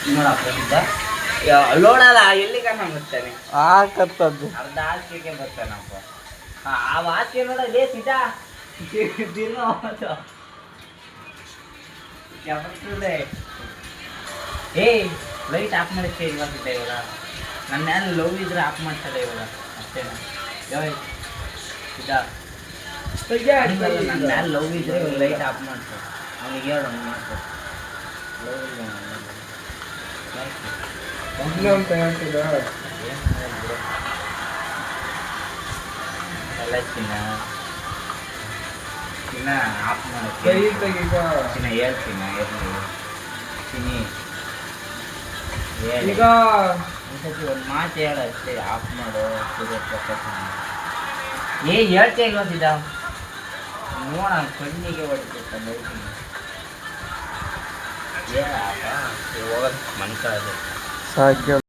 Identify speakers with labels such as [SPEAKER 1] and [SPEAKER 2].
[SPEAKER 1] ನೋಡಪ್ಪ ಸಿದ್ಧ ಲೋಡಲ್ಲ ಎಲ್ಲಿ ಕಣ್ಣ ಬರ್ತಾನೆ
[SPEAKER 2] ಹಾಕತ್ತದ್ದು
[SPEAKER 1] ಅರ್ಧ ಹಾಸಿಗೆ ಬರ್ತಾನಪ್ಪ ಆ ಹಾಸಿಗೆ ನೋಡಲೇ ಸಿದ್ಧ ಏ ಲೈಟ್ ಆಫ್ ಮಾಡಿಸ್ತೇ ಇವಾಗ ಇವಾಗ ನನ್ನ ಮ್ಯಾಲೆ ಲವ್ ಇದ್ರೆ ಆಫ್ ಮಾಡ್ತಾರೆ ಇವಾಗ ಅಷ್ಟೇನಾ ನನ್ನ ಮ್ಯಾಲೆ ಲವ್ ಇದ್ರೆ ಇವಾಗ ಲೈಟ್ ಆಫ್ ಮಾಡ್ತಾರೆ ಅವನಿಗೆ ಹೇಳು ಅವ್ನು ಮಾಡ್ತಾರೆ ಲವ್ ಇಲ್ಲ
[SPEAKER 2] ಅಂತ ಹೇಳ್ತಿದ್ದ
[SPEAKER 1] ಎಲ್ಲ ಚಿನ್ನ ಆಫ್ ಮಾಡ್ತೀನಿ ಚಿನ್ನ ಹೇಳ್ತೀನಿ ಚಿನ್ನಿ ಈಗ ಒಂದ್ಸತಿ ಒಂದು ಮಾತು ಹೇಳ ಅಷ್ಟೇ ಆಫ್ ಮಾಡು ಹೇಳ್ತೇ ಇಲ್ವಂತಿದ್ದ ನೋಡ ಕಣ್ಣಿಗೆ ಹೊಡಿತೈತೆ ಹೇಳ್ತೀನಿ ಹೋಗೋದು ಮನ್ಕ ಅದು ಸಾಧ್ಯ